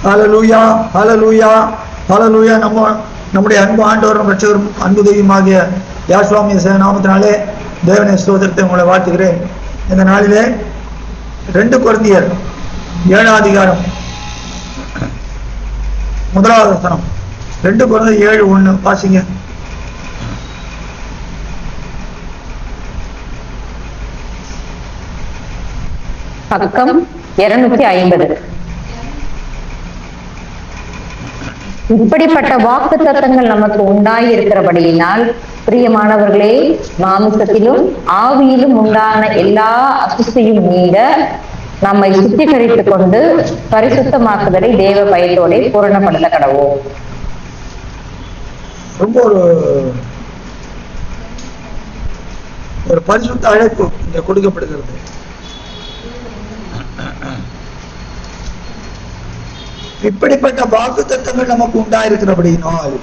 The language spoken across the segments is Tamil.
ஹல்லேலூயா, ஹல்லேலூயா, ஹல்லேலூயா. நம்முடைய அன்பு ஆண்டவரும் ரட்சகரும் அன்பு தெய்வமாகிய யாசுவாமி நாமத்தினாலே தேவனை ஸ்தோத்திரத்தை உங்களை வாழ்த்துகிறேன். இந்த நாளிலே 2 கொரிந்தியர் 7ஆம் அதிகாரம் 1வது வசனம். 2 கொரிந்தியர் 7:1 வாசிங்க. பக்கம் 250. இப்படிப்பட்ட வாக்கு தத்தங்கள் நமக்கு உண்டாய் இருக்கிறபடியினால் பிரியமானவர்களே, மாமிசத்திலும் ஆவியிலும் உண்டான எல்லா அசுசியும் நீங்க நம்மை சுத்திகரித்துக் கொண்டு பரிசுத்தமாக்குதலை தேவ பயத்தோட பூரணப்படுத்த கடவோம். ரொம்ப ஒரு பரிசுத்த அழைப்பு இங்க கொடுக்கப்படுகிறது. இப்படிப்பட்ட வாக்கு தத்தங்கள் நமக்கு உண்டாயிருக்கிறபடினால்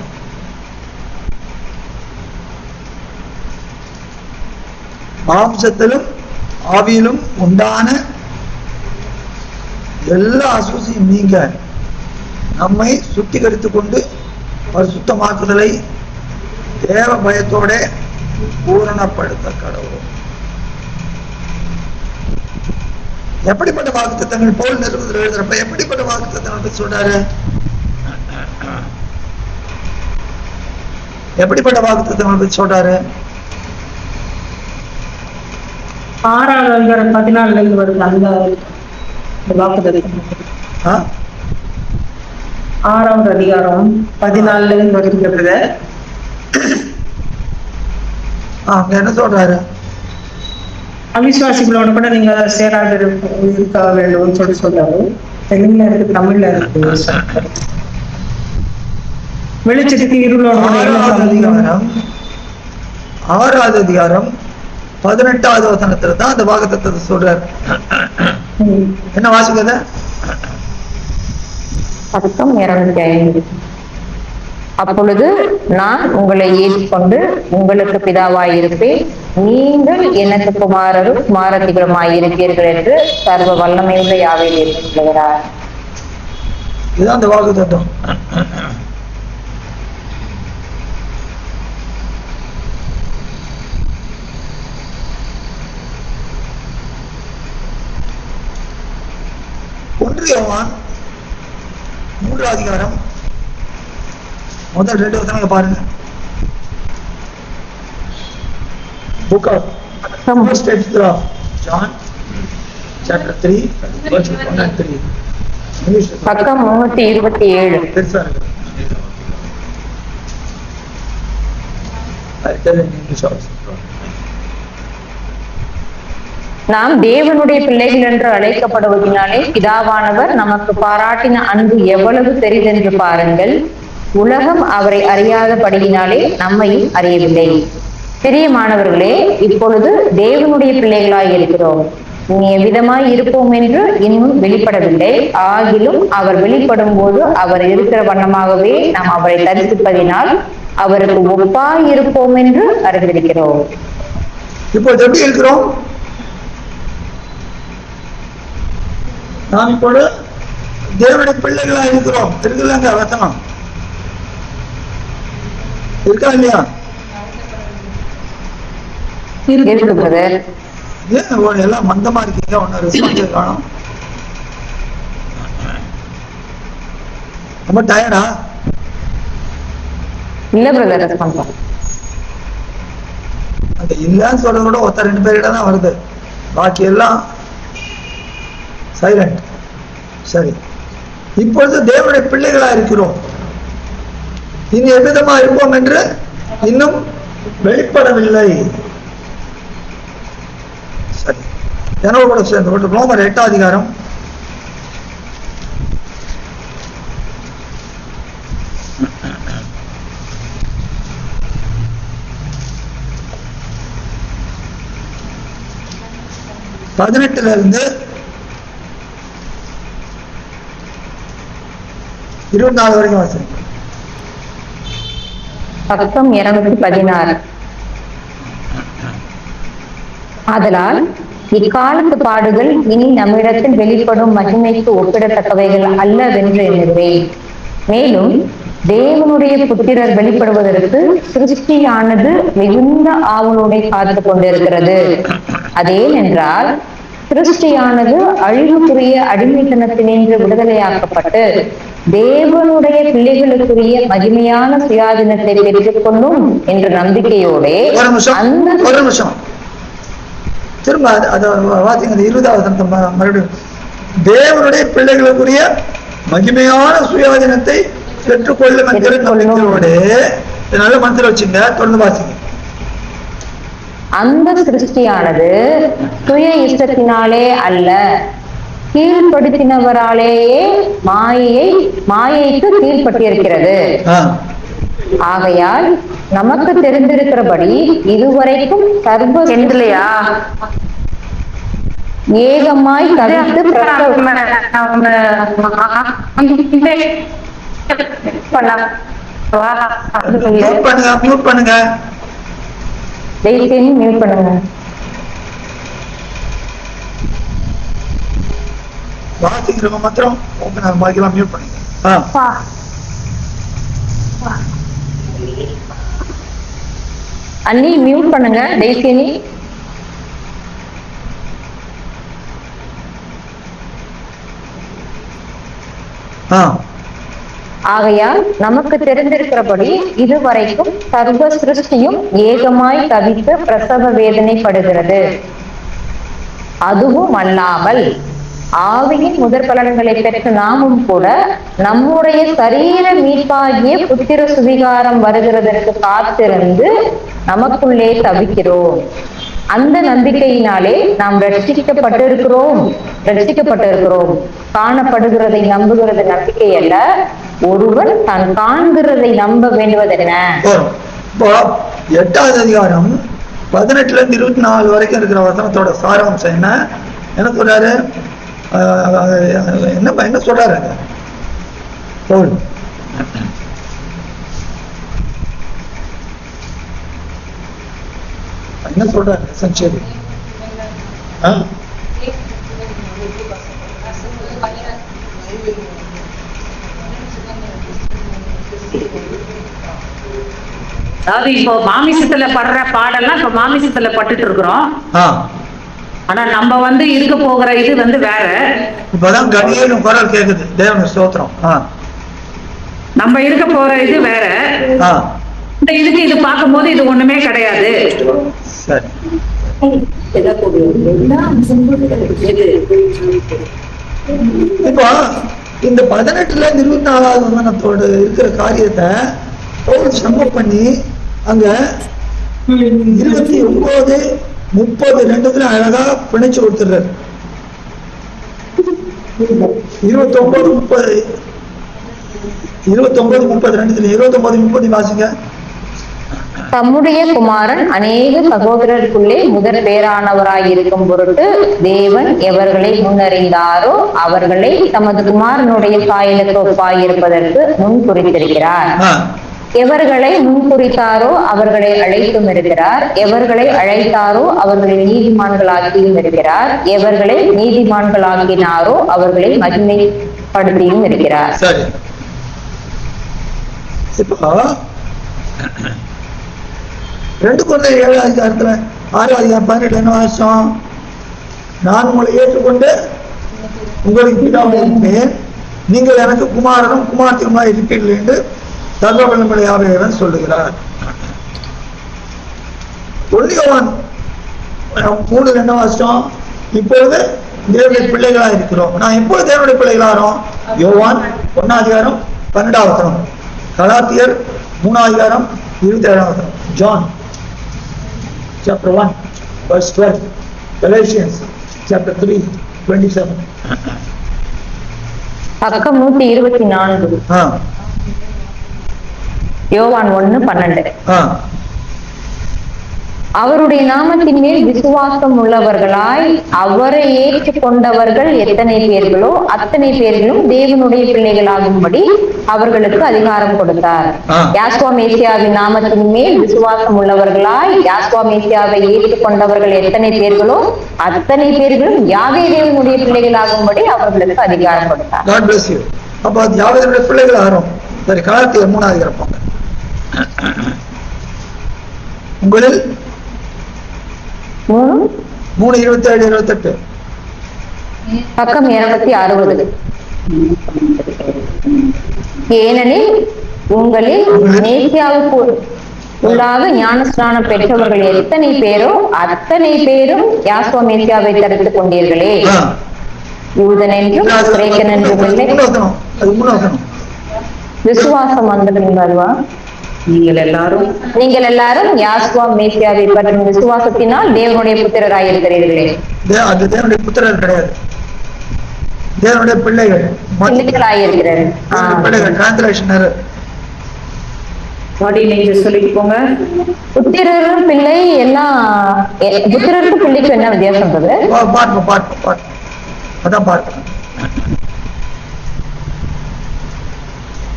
மாம்சத்திலும் ஆவியிலும் உண்டான எல்லா அசூசியும் நீங்க நம்மை சுத்திகரித்துக் கொண்டு பரிசுத்தமாக்குதலை தேவ பயத்தோட பூரணப்படுத்த கடவுள். எப்படிப்பட்ட வாக்கு தத்தங்கள் போல் நிறுவனத்தில் எழுதுறப்ப எப்படிப்பட்ட வாக்கு தத்தங்கள் சொல்றாரு? எப்படிப்பட்ட வாக்கு தத்தங்கள் சொல்றாரு? 6ஆவது அதிகாரம் 14 வருது. அந்த வாக்கு தத்தம் 6ஆவது அதிகாரம் 14 வருகிறது. அங்க என்ன சொல்றாரு? அவிசுவாசிகளோட கூட நீங்க சேராது இருக்க வேண்டும் சொல்றாரு. தெலுங்குல இருக்கு, தமிழ்ல இருக்கு. வெளிச்சத்துக்கு இருளோட 6ஆவது அதிகாரம் 18வது வசனத்துல தான் அந்த வாக்குத்தத்தத்தை சொல்றாரு. என்ன வாசிக்கத? பக்கம் 205. அப்பொழுது நான் உங்களை ஏற்றுக்கொண்டு உங்களுக்கு பிதாவாயிருப்பேன், நீங்கள் எனக்கு குமாரரும் குமாரத்திகளுமாயிருப்பீர்கள் என்று சர்வ வல்லமையுள்ள யாவையில் என்று சொல்லுகிறார். இதுதான் அந்த வாக்கு தத்துவம். யோவான் 3ஆம் அதிகாரம் முதல் 2 வசனங்களை பாருங்க. Book of First Epistle of John, chapter 3, verse 1 and 3. பக்கம் 327. பெருசா இருக்கு. I tell in English also. நாம் தேவனுடைய பிள்ளைகள் என்று அழைக்கப்படுவதனாலே பிதாவானவர் நமக்கு பாராட்டின அன்பு எவ்வளவு பெரிதென்று பாருங்கள். உலகம் அவரை அறியாதபடியினாலே நம்மையும் அறியவில்லை. பிரியமானவர்களே, இப்பொழுது தேவனுடைய பிள்ளைகளாய் இருக்கிறோம். இனி எவ்விதமாய் இருப்போம் என்று இன்னும் வெளிப்படவில்லை. ஆகிலும் அவர் வெளிப்படும் போது அவர் இருக்கிற வண்ணமாகவே நாம் அவரை தரிசிப்பதினால் அவருக்கு ஒப்பாய் இருப்போம் என்று அறிந்திருக்கிறோம். இப்போ எப்படி இருக்கிறோம்? நாம் இப்பொழுது தேவனுடைய பிள்ளைகளா இருக்கிறோம். இருக்குல்லங்க வசனம் இருக்கா இல்லையா? ஏன் எல்லாம் மந்தமா இருக்கீங்க? ஒன்னும் ரெஸ்பான்ஸ் காணும். ரொம்ப டயர்டா? இல்ல பிரதர், ரெஸ்பான்ஸ் அந்த இல்லன்னு சொல்றத விட 1-2 பேரிட தான் வருது. பாக்கி எல்லாம் சைலண்ட். சரி, இப்பொழுது தேவனுடைய பிள்ளைகளா இருக்கிறோம். இனி எவ்விதமா இருப்போம் என்று இன்னும் வெளிப்படவில்லை. சரி, என்னோட கூட சேர்ந்து ரோமர் 8ஆம் அதிகாரம் 18 24 வரைக்கும் வாசி. பக்கம் 216. ஆதலால் இக்காலத்து பாடுகள் இனி நம்மிடத்தில் வெளிப்படும் மகிமைக்கு ஒப்பிடத்தக்கவைகள் அல்லவென்று எண்ணுகிறேன். மேலும் தேவனுடைய புத்திரர் வெளிப்படுவதற்கு சிருஷ்டியானது மிகுந்த ஆவலோட காத்து கொண்டிருக்கிறது. அதேனென்றால் சிருஷ்டியானது அழிவுக்குரிய அடிமைத்தனத்தினின்று விடுதலையாக்கப்பட்டு தேவனுடைய பிள்ளைகளுக்குரிய மகிமையான சுயாதீனத்தை பெற்றுக் கொள்ளும் என்ற நம்பிக்கையோட ஒரு நிமிஷம் திரும்ப அதை வாசிங்க. 20வது மறுபடியும் தேவனுடைய பிள்ளைகளுக்குரிய மகிமையான சுயாதீனத்தை பெற்றுக்கொள்ளும் என்கிற நம்பிக்கையோடு நல்ல மந்திரம் வச்சுங்க. தொடர்ந்து வாசிங்க. அந்த சிருஷ்டியானது சுய இஷ்டத்தினாலே அல்ல, கீழ்ப்படுத்தினவராலேயே மாயைக்கு கீழ்பட்டிருக்கிறது. ஆகையால் நமக்கு தெரிந்திருக்கிறபடி இதுவரைக்கும் சர்வ சென்றிலையா ஏகமாய் தவிர்த்து பண்ணுங்க. மியூட் பண்ணுங்க. வாசிக்கிறவங்க மாத்திரம் மைக்கெல்லாம் மியூட் பண்ணுங்க. அண்ணி மியூட் பண்ணுங்க. டெய்ஸி ஆகையால் நமக்கு தெரிந்திருக்கிறபடி இதுவரைக்கும் சர்வ சிருஷ்டியும் ஏகமாய் தவித்து பிரசவ வேதனைப்படுகிறது. அதுவும் அல்லாமல் ஆவியின் முதற் பலன்களை பெற்ற நாமும் கூட நம்முடைய சரீர மீட்பாகிய புத்திர சுவிகாரம் வருகிறதற்கு காத்திருந்து நமக்குள்ளே தவிக்கிறோம். அந்த நம்பிக்கையினாலே நாம் ரட்சிக்கப்பட்டிருக்கிறோம். காணப்படுகிறதை நம்புகிறது நம்பிக்கை அல்ல, ஒருவன் தான் காண்கிறதை நம்ப வேண்டுவதென்ன. 8வது அதிகாரம் 18ல இருந்து 24 வரைக்கும் இருக்கிற வசனத்தோட சாராம்சம் என்ன சொல்றாரு? என்ன சொல்றாரு? என்ன சொல்றாரு? சஞ்சரி அதாவது இப்போ மாமிசத்துல படுற பாடெல்லாம் இப்ப மாமிசத்துல பட்டுட்டு இருக்கிறோம். ஆனா நம்ம இருக்க போகிற இது வேற. இப்பதான் கணியலும் குரல் கேக்குது. தேவனுடைய ஸ்தோத்திரம். நம்ம இருக்க போற இது வேற. இந்த இதுக்கு இது பார்க்கும் போது இது ஒண்ணுமே கிடையாது. சரி. இப்போ இந்த 18ல 24வது வசனத்தோட இருக்கிற காரியத்தை சம்பவம் பண்ணி அங்க 29, 30 ரெண்டுத்துல அழகா பிணைச்சு கொடுத்துடுறாரு. 29, 30 ரெண்டுத்துல 29, 30 வாசிங்க. தம்முடைய குமாரன் அநேக சகோதரருக்குள்ளே முதற் பேரானவராயிருக்கும் பொருட்டு தேவன் எவர்களை முன்னறிந்தாரோ அவர்களை தமது குமாரனுடைய சாயலுக்கு ஒப்பாயிருப்பதற்கு முன் குறித்திருக்கிறார். எவர்களை முன்குறித்தாரோ அவர்களை அழைத்தும் இருக்கிறார். எவர்களை அழைத்தாரோ அவர்களை நீதிமான்களாக்கியும் இருக்கிறார். எவர்களை நீதிமான்களாக்கினாரோ அவர்களை மகிமைப்படுத்தியும் இருக்கிறார். சரி. இப்போ 2 Corinthians 7வது அதிகாரத்துல 6வது அதிகாரம் 18 என்ன வாசம்? நான் உங்களை ஏற்றுக்கொண்டு உங்களுக்கு பிதாவாக இருப்பேன், நீங்கள் எனக்கு குமாரனும் குமாரத்தினுமாய் இருப்பீர்கள் என்று சர்வவல்லமையுடையவர் சொல்லுகிறார். 1 யோவான் 3 என்ன வாசம்? இப்பொழுது தேவனுடைய பிள்ளைகளா இருக்கிறோம். நான் எப்பொழுது தேவனுடைய பிள்ளைகளாகிறோம்? யோவான் 1வது அதிகாரம் 12வது வசனம், கலாத்தியர் 3வது அதிகாரம் 27வது வசனம், John chapter 1 verse 12, Galatians chapter 3 27. பக்கம் 124. யோவான் 1:12. அவருடைய நாமத்தின் மேல் விசுவாசம் உள்ளவர்களாய் அவரை ஏற்றுக்கொண்டவர்கள் எத்தனை பேர்களோ அத்தனை பேர்களும் தேவனுடைய பிள்ளைகளாகும்படி அவர்களுக்கு அதிகாரம் கொடுத்தார். யாஸ்வா மேசியாவின் நாமத்தின் மேல் விசுவாசம் உள்ளவர்களாய் யாஸ்வா மேசியாவை ஏற்றுக்கொண்டவர்கள் எத்தனை பேர்களோ அத்தனை பேர்களும் யாவே தேவனுடைய பிள்ளைகளாகும்படி அவர்களுக்கு அதிகாரம் கொடுத்தார். God bless you. அப்ப யாவேனுடைய பிள்ளைகள் ஆகிறோம். சரி, கலாத்தியர் 3 இருப்பாங்க. உங்களில் 3:27-28 பக்கம் 260. ஏனெனில் உங்களில் மேசியாவுக்கு உள்ளாக ஞானஸ்நானம் பெற்றவர்கள் எத்தனை பேரோ அத்தனை பேரும் யாஸ்வா மேசியாவை தடுத்துக் கொண்டீர்களே. யூதன் என்றும் கிரேக்கன் என்றும் இல்லை, விசுவாசம் வந்ததுவா நீங்கள் எல்லாரும் யாஸ்வா மேசியாவை பற்றும் விசுவாசத்தினால் தேவனுடைய புத்திரராய் இருக்கிறீர்களே. அது தேவனுடைய புத்திரர் கிடையாது, தேவனுடைய பிள்ளைகள் பிள்ளைகளாயிருக்கிறார்கள். டிரான்ஸ்லேஷன் சொல்லிட்டு போங்க. புத்திரரும் பிள்ளை எல்லாம், புத்திரருக்கும் பிள்ளைக்கும் என்ன வித்தியாசம்? பார்ப்போம் அதான் பார்க்கணும்.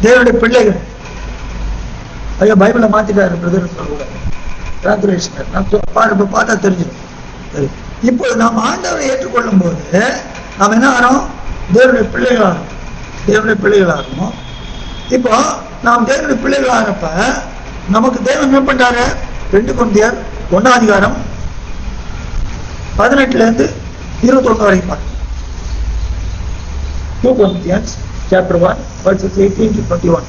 தேவனுடைய பிள்ளைகள் ஐயா பைபிளை மாத்திட்டாரு பிரதர் சொல்லக்கூடாது. டிரான்ஸ்லேஷன் பார்த்தா தெரிஞ்சிடும். சரி, இப்போ நாம் ஆண்டவரை ஏற்றுக்கொள்ளும் போது நாம் என்ன ஆகிறோம்? தேவனுடைய பிள்ளைகளாகணும். இப்போ நாம் தேவனுடைய பிள்ளைகளாகிறப்ப நமக்கு தேவன் என்ன பண்றாரு? 2 கொரிந்தியர் 1 18 21 வரைக்கும் பார்க்கணும். 2 Corinthians chapter 1 verses 18 to 21.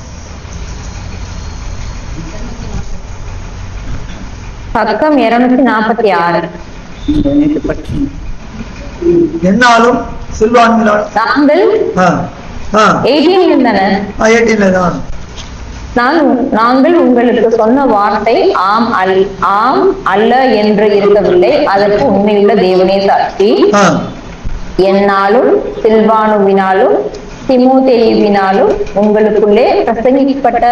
பக்கம் 246. என்னாலும் சில்வான்களால் நாங்கள் 18 தான் நாங்கள் உங்களுக்கு சொன்ன வார்த்தை ஆம் அல்ல என்று இருக்கவில்லை, அதற்கு உண்மையுள்ள தேவனே சாட்சி. என்னாலும் சில்வானுவினாலும் திமோத்தேயுவினாலும் உங்களுக்குள்ளே பிரசங்கிக்கப்பட்ட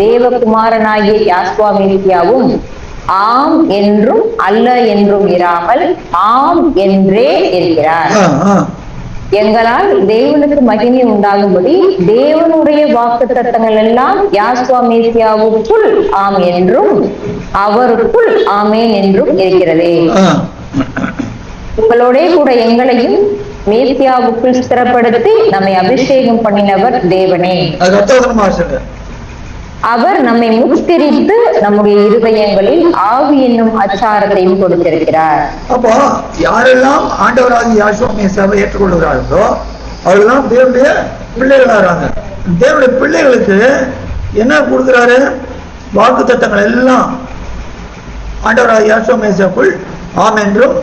தேவகுமாரனாகிய யாஸ்வா மேசியாவும் ஆம் என்றும் அல்ல என்றும் இராமல் ஆம் என்றே இருக்கிறார். எங்களால் தேவனுக்கு மகிமை உண்டாகும்படி தேவனுடைய வாக்குத்தத்தங்கள் எல்லாம் யாஸ்வா மேசியாவுக்குள் ஆம் என்றும் அவருக்குள் ஆமேன் என்றும் இருக்கிறதே. உங்களோட கூட எங்களையும் மேசியாவுக்குள் ஸ்திரப்படுத்தி நம்மை அபிஷேகம் பண்ணினவர் தேவனே. அவர் நம்மை முத்திரித்து நம்முடைய இருதயங்களில் ஆவி என்னும் அச்சாரத்தையும் கொடுத்திருக்கிறார். அப்போ யாரெல்லாம் ஆண்டவராகிய யாசுவா மேசியாவை ஏற்றுக்கொள்கிறார்களோ அவர்களெல்லாம் தேவனுடைய பிள்ளைகளாகிறாங்க. தேவனுடைய பிள்ளைகளுக்கு என்ன கொடுக்கிறாரு? வாக்குத்தத்தங்கள் எல்லாம் ஆண்டவராகிய யாசுவா மேசியாவுக்குள் ஆம் என்றும்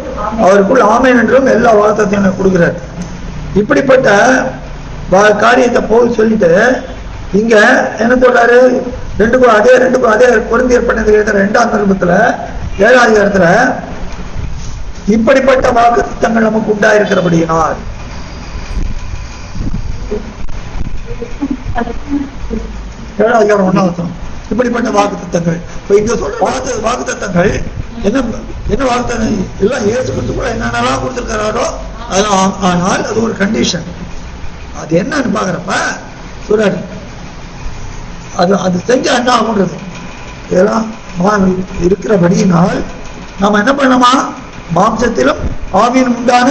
அவருக்குள் ஆமேன் என்றும் எல்லா வாக்குத்தத்தங்களையும் கொடுக்கிறார். இப்படிப்பட்ட காரியத்தை போய் சொல்லிட்டு இங்க என்ன சொல்றாரு? அதே கொரிந்தியர் பட்டணத்தில் எழுதுற 2ஆம் நிருபத்துல 7ஆம் அதிகாரத்துல இப்படிப்பட்ட வாக்குத்தத்தங்கள் நமக்கு உண்டாயிருக்கிறபடியினால் இப்படிப்பட்ட வாக்குத்தத்தங்கள் இங்க சொல்ற வாக்குத்தத்தங்கள் என்ன வாக்குத்தத்தம்? எல்லாம் இயேசு கிறிஸ்து கூட என்னென்னலாம் கொடுத்திருக்கிறாரோ அதெல்லாம். ஆனால் அது ஒரு கண்டிஷன். அது என்னன்னு பாக்குறப்ப சொல்றாரு, அது செஞ்சா என்ன ஆகுன்றது இதெல்லாம் இருக்கிறபடியினால் நாம என்ன பண்ணணுமா? மாம்சத்திலும் ஆவியிலும் உண்டான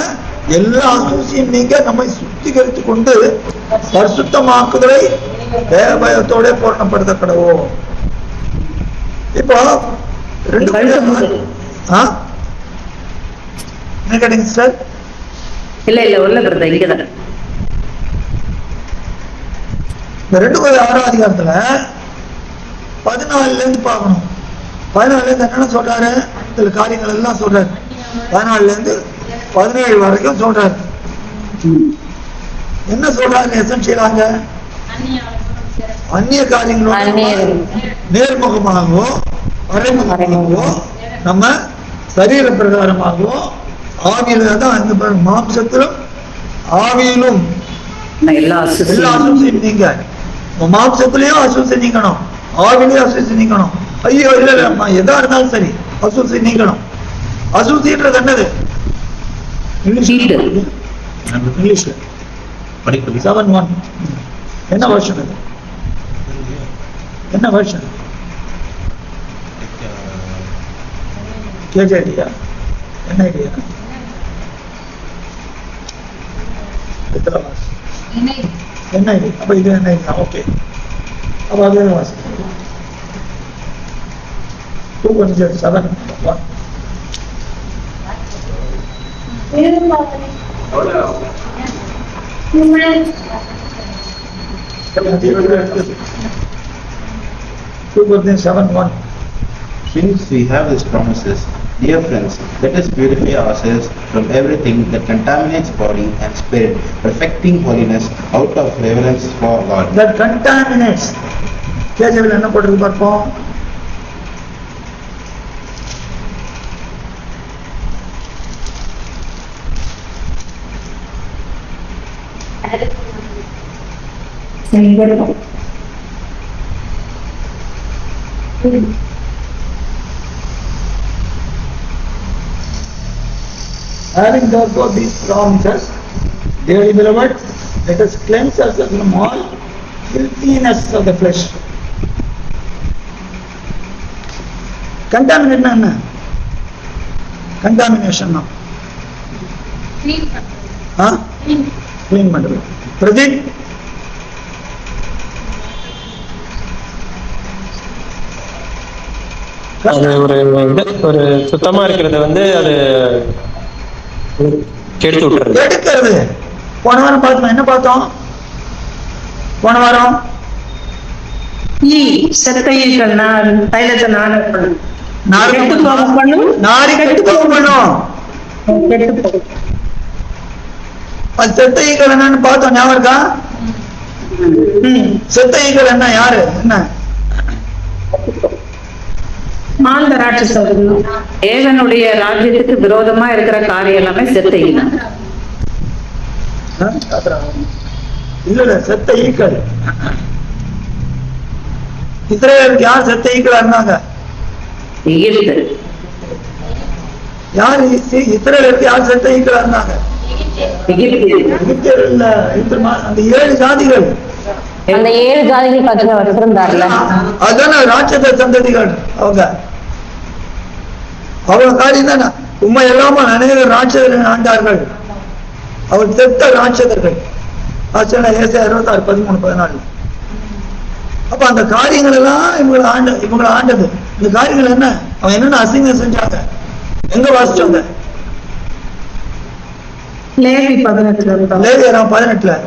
எல்லா அசூசியும் நீங்க நம்மை சுத்திகரித்து கொண்டு பரிசுத்தமாக்குதலை தேவபயத்தோட பூரணப்படுத்த கடவோம். இப்போ என்ன கேட்டீங்க சார்? இல்ல உள்ள இங்கதான் இந்த 2 Corinthians 6ஆம் அதிகாரத்துல 14 இருந்து பார்க்கணும். 14 இருந்து என்னென்ன சொல்றாரு? சில காரியங்கள் எல்லாம் சொல்றாரு. 14 இருந்து 17 வரைக்கும் சொல்றாரு. என்ன சொல்றாரு? எசென்ஷியலாங்க அந்நிய காரியங்களோட நேர்முகமாகவோ மறைமுகமாகவோ நம்ம சரீர பிரகாரமாகவோ ஆவியில தான் இந்த மாம்சத்திலும் ஆவியிலும் எல்லா அசூசியும் நீங்க மாம்சத்திலையும் அசூசி நீக்கணும், ஆவிலையும் அசூசி நீக்கணும். ஐயோ இல்ல எதா இருந்தாலும் சரி அசூசி நீக்கணும். அசுத்தின்றது என்னது? சீட்டு. இங்கிலீஷ்ல படிக்கல. 7:1 என்ன வருஷன் அது? என்ன வருஷன்? கேஜேடியா? என்ன ஐடியா? என்ன ஐடி? அப்ப இது என்ன ஐடியா? ஓகே, அப்ப அது வாசி 2:7:1. Since we have these promises, dear friends, let us purify ourselves from everything that contaminates body and spirit, perfecting holiness out of reverence for God. That contaminates. கேஜேவில் என்ன போட்டிருக்கு பார்ப்போம். Having therefore these promises, dearly beloved, let us cleanse ourselves from all filthiness of the flesh. Contaminate na. Contamination na. Clean பண்றது. பிரதீப், அது ஒரு சுத்தமா இருக்கிறது வந்து அது கெடுத்து விட்டுறது. எடுக்கிறது. போன வாரம் பார்த்தோம், என்ன பார்த்தோம்? போன வாரம் செத்தைகள் தைலத்தை நாரி கெட்டு போகும் பண்ணும். அது செத்த ஈக்கள் என்னன்னு பார்த்தோம், ஞாபகம் இருக்கா? செத்த ஈக்கள் என்ன, யாரு, என்ன? தேவனுடைய ராஜ்யத்துக்கு விரோதமா இருக்கிற காரியம் எல்லாமே செத்த ஈக்கள். இல்ல, செத்த ஈக்கள். இஸ்ரேலுக்கு யார் செத்த ஈக்களா இருந்தாங்க? யார் இஸ்ரேலுக்கு யார் செத்த ஈக்களா இருந்தாங்க? அந்த 7 ஜாதிகள். அந்த 7 ஜாதிகள் கட்சியில வச்சிருந்தார்ல, அதான ராட்சத சந்ததிகள். அவங்க காரியம் தானே. உண்மை எல்லாம அநேக ராட்சதர்கள் ஆண்டார்கள். அவர் செத்த ராட்சதர்கள். ஏசாயா 66:13-14. அப்ப அந்த காரியங்கள் எல்லாம் இவங்களை ஆண்டது. இந்த காரியங்கள் என்ன? அவன் என்னென்ன அசிங்கம் செஞ்சாங்க, எங்க வாசிச்சாங்க? லேவியராம் 18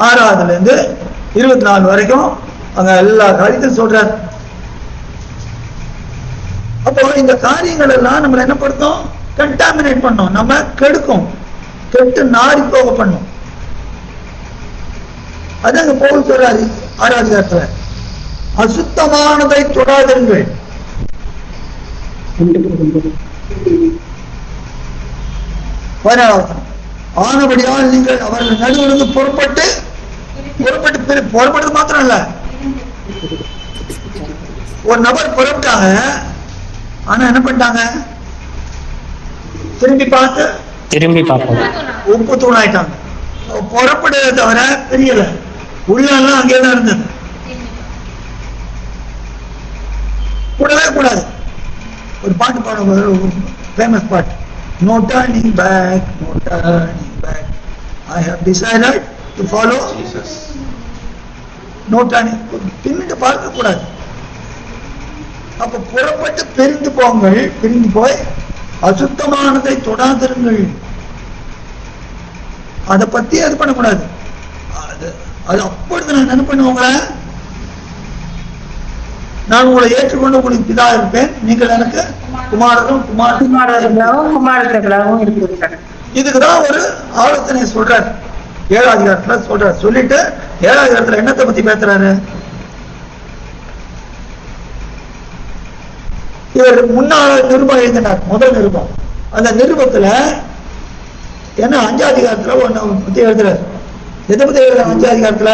6 இருந்து 24 வரைக்கும் அங்க எல்லா காரியத்தையும் சொல்றாரு. அப்போ இந்த காரியங்கள் எல்லாம் நம்மள என்ன படுத்தும்? கண்டாமினேட் பண்ணும், நம்ம கெடுக்கும், கெட்டு நாரி போக பண்ணும். அதாங்க பவுல் சொல்றாரு 6வது அதிகாரத்துல, அசுத்தமானதை தொடாதீர்கள். ஆனபடியால் நீங்கள் அவர்கள் நடுவிலிருந்து புறப்பட்டு மாத்திரம் இல்ல, ஒரு நபர் புறப்பட்டாங்க, ஆனா என்ன பண்ணிட்டாங்க? திரும்பி பார்த்து உப்பு தூள் ஆயிட்டாங்க. புறப்படுறத தவிர தெரியல, உள்ளெல்லாம் அங்கேதான் இருந்தது. கூடவே கூடாது. ஒரு பாட்டு பாடும்போது, ஃபேமஸ் பாட்டு, No turning back, no turning back. I have decided to follow Jesus. No turning. பின்னிட்டு பார்க்க கூடாது. அப்ப புறப்பட்டு பிரிந்து போங்கள், பிரிந்து போய் அசுத்தமானதை தொடாதிருங்கள். அதை பத்தி அது பண்ணக்கூடாது. அது அப்பொழுது நான் என்ன பண்ணுவாங்க? நான் உங்களை ஏற்றுக்கொண்டு உங்களுக்கு பிதா இருப்பேன், நீங்கள் எனக்கு குமாரரும் குமாரர்களாகவும் இருக்கிறார். இதுக்குதான் ஒரு ஆலோசனை சொல்றார் 7வது அதிகாரத்துல சொல்றார். சொல்லிட்டு 7வது அதிகாரத்துல என்னத்தை பத்தி பேசுறாரு? இவர் முன்னாள் நிருபம் எழுதினார், முதல் நிருபம். அந்த நிருபத்துல என்ன 5வது அதிகாரத்துல ஒண்ணு பத்தி எழுதுறாரு. எதை பத்தி எழுதுற? 5வது அதிகாரத்துல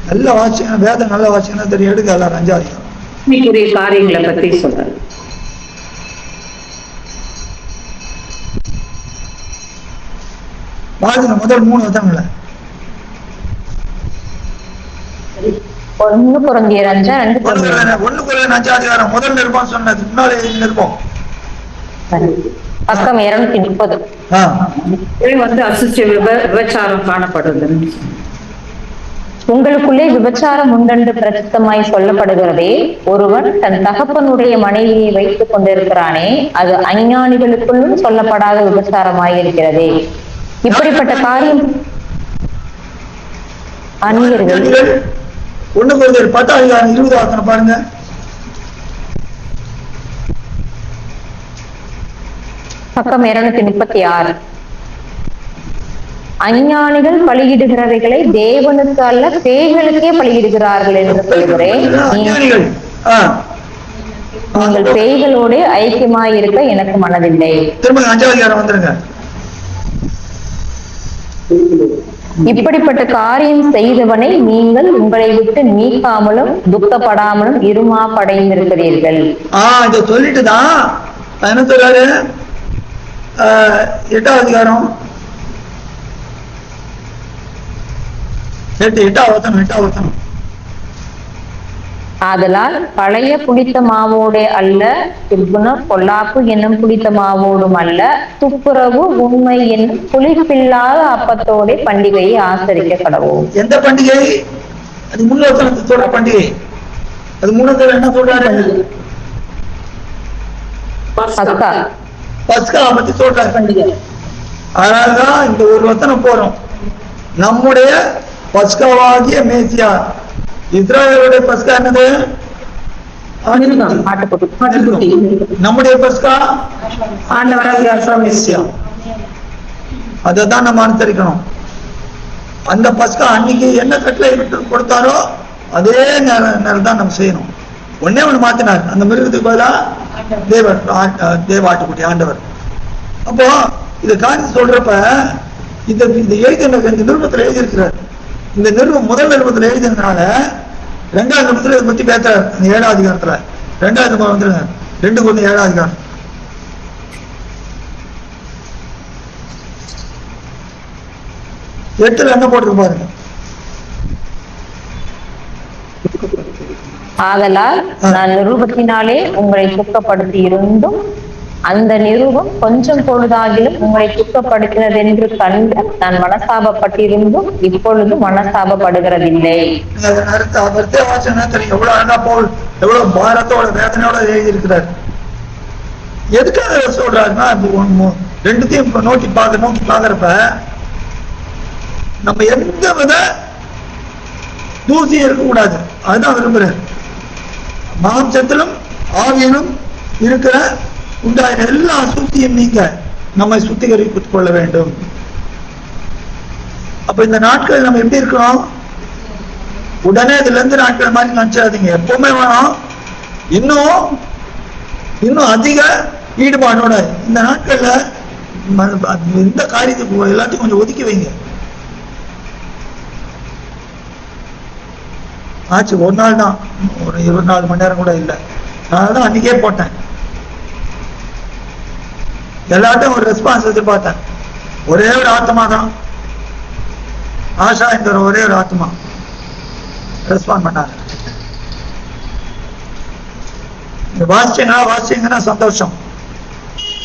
நல்ல வாசிக்கணும், வேதம் நல்ல வாசிக்கணும் தெரியும். எடுக்க எல்லாரும் 5வது அதிகாரம் காரியங்களை பத்தி சொல்றாரு. பாருங்க முதல் 3 வசனங்களை. 1 கொரிந்தியர் 5:2 1 கொரிந்தியர் 5 அதிகாரம் முதல் நிருபம் சொன்னது முன்னாலே நிருபம் பக்கம் 230. வந்து அசுத்த விபச்சாரம் காணப்படுது. உங்களுக்குள்ளே விபச்சாரம் உண்டென்று பிரசித்தமாய் சொல்லப்படுகிறதே, ஒருவன் தன் தகப்பனுடைய மனைவியை வைத்துக் கொண்டிருக்கிறானே, அது அஞ்ஞானிகளுக்குள்ளும் சொல்லப்படாத விபச்சாரமாயிருக்கிறதே. இப்படிப்பட்ட காரியம் அந்நியர்கள் 1 கொரிந்தியர் 10 அதிகாரம் 20 வசனம் பாருங்க. பக்கம் 236. அஞ்ஞானிகள் பலியிடுகிறவைகளை தேவனுக்கு அல்ல பேய்களுக்கே பலியிடுகிறார்கள் என்று சொல்கிறேன். நீங்கள் பேய்களோடு ஐக்கியமாயிருக்க எனக்கு மனதில்லை. திரும்ப 5 அதிகாரம் வந்துருங்க. இப்படிப்பட்ட காரியம் செய்தவனை நீங்கள் உங்களை விட்டு நீக்காமலும் துக்கப்படாமலும் இருமாப்படைந்திருக்கிறீர்கள். இதை சொல்லிட்டுதான் என்ன சொல்றாரு? 8 அதிகாரம் 8 வசனம். ஆதலால் பழைய புளித்த மாவோடே அல்ல, துர்குண பொல்லாப்பு என்னும் புளித்த மாவோடும் அல்ல, துப்புரவு உண்மை என்னும் புளிப்பில்லாத அப்பத்தோட பண்டிகையை ஆசரிக்க கடவோம். எந்த பண்டிகை? அது முன்னோத்தனத்தை சொல்ற பண்டிகை. அது முன்னோத்தன என்ன சொல்றாரு? பஸ்கா. பஸ்கா பத்தி சொல்றாரு பண்டிகை. அதனாலதான் இந்த ஒரு வசனம் போறோம். நம்முடைய பஸ்காவாகிய மேசியா. இஸ்ராயலுடைய பஸ்கா என்னது? நம்முடைய பஸ்கா மேசியா. அதான் நம்ம அனுசரிக்கணும். அந்த பஸ்கா அன்னைக்கு என்ன கட்டளை கொடுத்தாரோ அதே நேரம் தான் நம்ம செய்யணும். ஒன்னே ஒண்ணு மாத்தினார். அந்த மிருகத்துக்கு பதிலா தேவ ஆட்டுக்குட்டி ஆண்டவர். அப்போ இத காரணம் சொல்றப்ப இந்த நிருபத்தில் எழுதியிருக்கிறார். இந்த நிருபம் முதல் நிருபத்தில் எழுதினால 2வது நிருபத்தில் இதை பத்தி பேசுறாரு. அந்த 7வது அதிகாரத்துல 2வது நிருபம் வந்துருங்க. 2 கொரிந்தியர் 7வது அதிகாரம். எட்டுல என்ன போட்டிருக்கு பாருங்க. ஆதலால் நான் நிரூபத்தினாலே உங்களை துக்கப்படுத்தி இருந்தும் அந்த நிரூபம் கொஞ்சம் பொழுதாகிலும் உங்களை துக்கப்படுத்தினது என்று கண்டு நான் மனசாபப்பட்டிருந்தும் இப்பொழுது மனசாபப்படுகிறதில்லை. எவ்வளவு அழகா போல் எவ்வளவு பாரத்தோட வேதனையோட எழுதியிருக்கிறார். எதுக்காக சொல்றாருன்னா, ரெண்டுத்தையும் நோக்கி பாக்குறப்ப நம்ம எந்த வித தூசியும் இருக்கக்கூடாது. அதுதான் விரும்புறேன். மாம்சத்திலும் ஆவியிலும் இருக்கிற உண்டாயின எல்லா அசுத்தியும் நீங்க நம்மை சுத்திகரித்துக் கொள்ள வேண்டும். அப்ப இந்த நாட்கள் நம்ம எப்படி இருக்கிறோம்? உடனே இதுல இருந்து நாட்கள் மாதிரி நினைச்சாதீங்க. எப்பவுமே வேணும் இன்னும் அதிக ஈடுபாடோட இந்த நாட்கள்ல இந்த காரியத்துக்கு எல்லாத்தையும் கொஞ்சம் ஒதுக்கி வைங்க. ஆச்சு ஒரு நாள் தான், ஒரு 24 மணி நேரம் கூட இல்லை. நான் தான் அன்னைக்கே போட்டேன். எல்லாத்தையும் ஒரு ரெஸ்பான்ஸ் எதிர்பார்த்தேன். ஒரே ஒரு ஆத்மா தான், ஆஷா என்கிற ஒரே ஒரு ஆத்மா ரெஸ்பாண்ட் பண்ணாங்க. வாசிச்சீங்கன்னா சந்தோஷம்,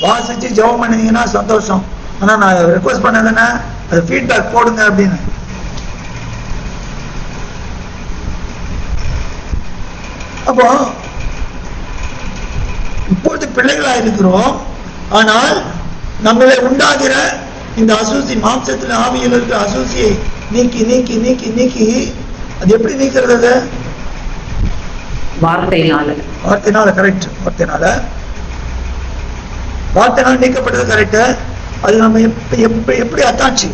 வாசிச்சு ஜெபம் பண்ணீங்கன்னா சந்தோஷம். ஆனா நான் ரெக்வஸ்ட் பண்ணதுன்னா அது ஃபீட்பேக் போடுங்க அப்படின்னு. அப்போ இப்பொழுது பிள்ளைகளா இருக்கிறோம். ஆனால் நம்மளை உண்டாகிற இந்த அசூசி, மாம்சத்தில் ஆவியில் இருக்கிற அசூசியை நீக்கி நீக்கி நீக்கி நீக்கி அது எப்படி நீக்கிறது? வார்த்தையினால. கரெக்ட். வார்த்தையினால நீக்கப்பட்டது கரெக்ட். அது நம்ம எப்படி அத்தாச்சு?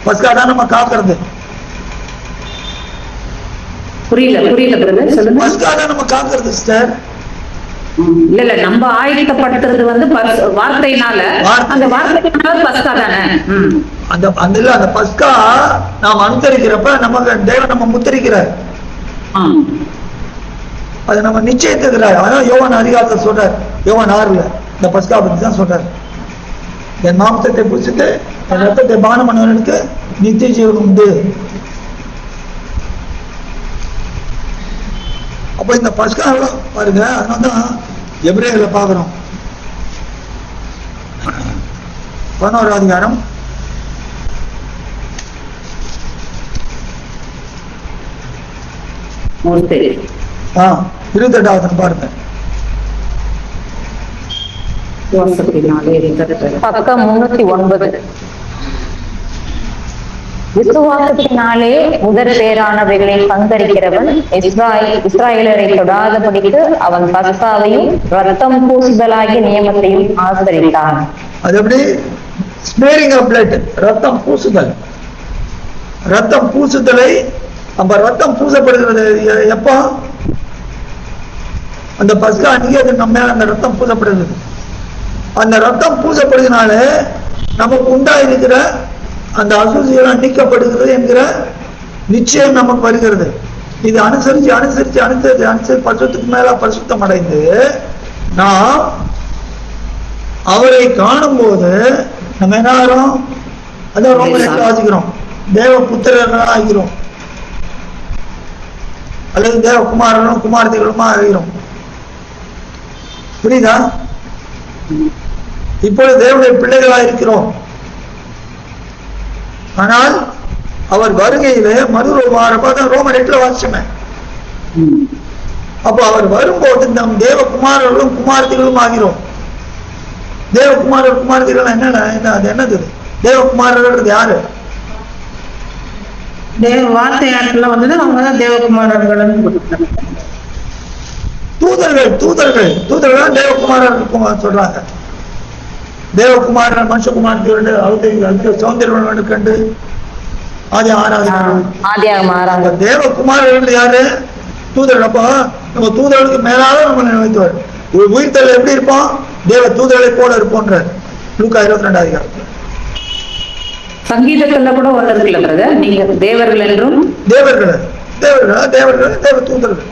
பஸ்கா தான் நம்ம காக்கிறது. புரியல சொல்லுங்க. பஸ்கா தான் நம்ம காக்கிறது சிஸ்டர். இல்ல நம்ம ஆயத்தப்படுத்துறது வந்து வார்த்தையினால. அந்த வார்த்தையினால பஸ்கா தானே. அந்த பஸ்கா நாம் அனுசரிக்கிறப்ப நமக்கு தேவன் நம்ம முத்தரிக்கிறார். அதை நம்ம நிச்சயத்துக்கிறார். அதான் யோவான் அதிகாரத்தை சொல்றார், யோவான் 6 இந்த பஸ்கா பத்தி தான் சொல்றாரு. என் மாம்சத்தை புசித்து என் ரத்தத்தை பானம் பண்ணவனுக்கு நித்திய ஜீவன் உண்டு. அப்ப இந்த பஸ்கா பாருங்க, அதனால்தான் எபிரேயர்ல பாக்குறோம் 11 அதிகாரம் 28 பாருங்க. பக்கம் 309. விசுவாசத்தினாலே முதற் பேரானவைகளை பங்கரிக்கிறவன் இஸ்ராயலரை தொடாதபடிக்கு அவன் பஸ்காவையும் ரத்தம் பூசுதலாகிய நியமத்தையும் ஆசரித்தான். அது எப்படி? ஸ்மேரிங் ஆஃப் பிளட், ரத்தம் பூசுதல். ரத்தம் பூசுதலை, அப்ப ரத்தம் பூசப்படுகிறது எப்போ? அந்த பஸ்கா அன்னைக்கு அது நம்ம மேல அந்த ரத்தம் பூசப்படுகிறது. அந்த ரத்தம் பூசப்படுறதுனால நமக்கு உண்டாயிருக்கிற அந்த அசுசியெல்லாம் நீக்கப்படுகிறது என்கிற நிச்சயம் நமக்கு வருகிறது. இது அனுசரிச்சு அனுசரிச்சு அனுசரிச்சு அனுசரிச்சு பரிசுத்துக்கு மேல பரிசுத்தம் அடைந்து நாம் அவரை காணும் போது நம்ம என்ன ஆகிறோம்? அதான் ரொம்ப வாசிக்கிறோம், தேவ புத்திரர்களா ஆகிறோம், அல்லது தேவ குமாரர்களும் குமாரத்திகளுமா ஆகிறோம். புரியுதா? இப்பொழுது தேவனுடைய பிள்ளைகளா இருக்கிறோம். ஆனால் அவர் வருகையிலே மறுரூபம் ரோமர் 8 வாசிச்சுமே. அப்போ அவர் வரும்போது நம் தேவ குமாரர்களும் குமாரத்திகளும் ஆகிறோம். தேவகுமாரர் குமாரத்திகள் அது என்னது? தேவகுமாரர்கள் யாரு? வார்த்தையாளர்கள் வந்து அவங்கதான் தேவகுமாரர்கள். தூதர்கள் தூதர்கள் தூதர்கள் தேவகுமாரர்கள் சொல்றாங்க. தேவகுமாரன் மனுஷகுமாரத்தை அவருக்கு சௌந்தர்யம் கண்டு ஆதி 6 தேவகுமாரர்கள் யாரு? தூதர்கள். அப்போ நம்ம தூதர்களுக்கு மேலாக நம்ம நினைத்துவார். உயிர்த்தல் எப்படி இருப்போம்? தேவ தூதர்களை போல இருப்போன்ற லூக்கா 22 அதிகாரத்துல. சங்கீதத்துல கூட வந்திருக்கல, நீங்க தேவர்கள் என்றும் தேவர்கள் தேவர்கள் தேவர்கள் தேவ தூதர்கள்.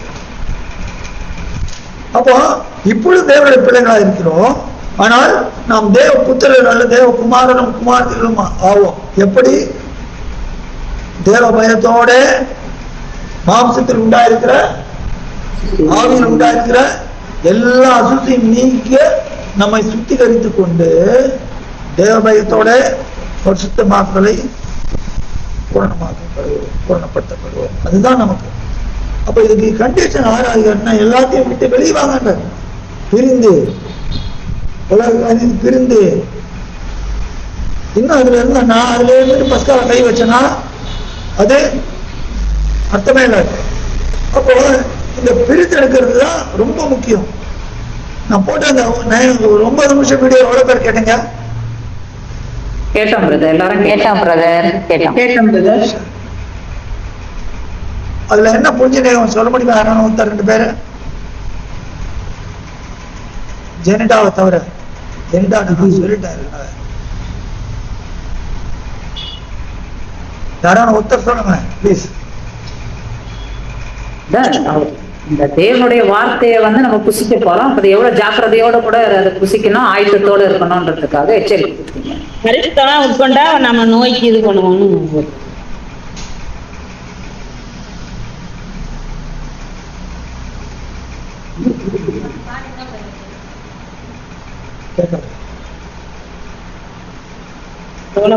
அப்போ இப்பொழுது தேவனுடைய பிள்ளைகளா இருக்கிறோம். ஆனால் நாம் தேவ புத்திரர்கள் அல்ல தேவ குமாரனும் குமாரத்திகளும் ஆவோம். எப்படி? தேவ பயத்தோட மாம்சத்தில் உண்டாயிருக்கிற ஆவியில் உண்டாயிருக்கிற எல்லா அசுத்தையும் நீக்க நம்மை சுத்திகரித்துக் கொண்டு தேவ பயத்தோட பரிசுத்தமாக்கலை பூரணப்படுத்தப்படுவோம். அதுதான் நமக்கு. அப்ப இதுக்கு கண்டிஷன் ஆராய்னா எல்லாத்தையும் விட்டு வெளியே வாங்க, பிரிந்து உலக பிரிந்து இன்னும் அதுல இருந்தா நான் அதுல இருந்து பஸ்கால கை வச்சேன்னா அது அர்த்தமே இல்லை. அப்போ இந்த பிரித்து எடுக்கிறது தான் ரொம்ப முக்கியம். நான் போட்ட அந்த 9 நிமிஷம் வீடியோ எவ்வளவு பேர் கேட்டீங்க? கேட்டோம் பிரதர், எல்லாரும் கேட்டோம் பிரதர், கேட்டோம் பிரதர். அதுல என்ன புரிஞ்சு சொல்ல முடியுமா? யாரும் 2 பேரு ஜெனிடாவை தவிர. ஜெனிடா சொல்லிட்டாரு. யாரான ஒருத்தர் சொல்லுங்க பிளீஸ். இந்த தேவனுடைய வார்த்தையை வந்து நம்ம புசிக்க போறோம். அது எவ்வளவு ஜாக்கிரதையோட கூட அதை புசிக்கணும், ஆயுதத்தோட இருக்கணும்ன்றதுக்காக எச்சரிக்கை. கருத்தெல்லாம் உட்கொண்டா நம்ம நோய்க்கு இது பண்ணுவோம்னு.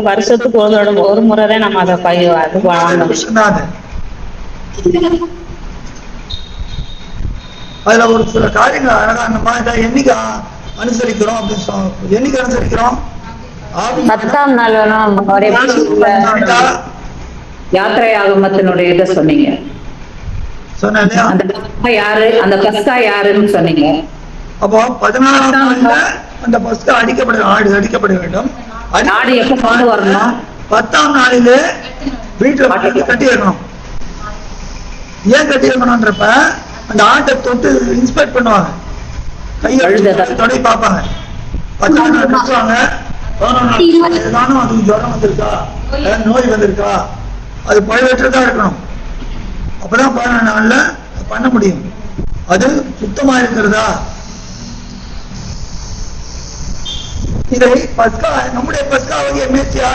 வருஷத்துக்கு ஒரு முறைதான் நம்ம அதை அதுல ஒரு சில காரியங்கள் அழகா நம்ம என்னைக்கு அனுசரிக்கிறோம் அப்படின்னு என்னைக்கு அனுசரிக்கிறோம்? 10ஆம் நாள் யாத்திரை ஆகமத்தினுடைய இதை சொன்னீங்க. யாரு அந்த பஸ்கா யாருன்னு சொன்னீங்க. அப்போ 14ஆம் நாள்ல அந்த பஸ்கா ஆடு அடிக்கப்பட வேண்டும். ஆடு எப்ப கொண்டு வரணும்? 10ஆம் நாளில வீட்டுல கட்டி வைக்கணும். ஏன் கட்டி வைக்கணும்ன்றப்ப அந்த ஆட்டை தொட்டு இன்ஸ்பெக்ட் பண்ணுவாங்க, கையை பார்ப்பாங்க. 10ஆம் நாள் கட்டுவாங்க. 11ஆம் நாள் ஏதானும் அதுக்கு ஜுரம் வந்திருக்கா, நோய் வந்திருக்கா, அது பழுவற்றதா இருக்கணும். அப்பதான் 14ஆம் நாள்ல பண்ண முடியும். அது சுத்தமா இருக்கிறதா? இதை பஸ்கா, நம்முடைய பஸ்காவாகிய மேசியா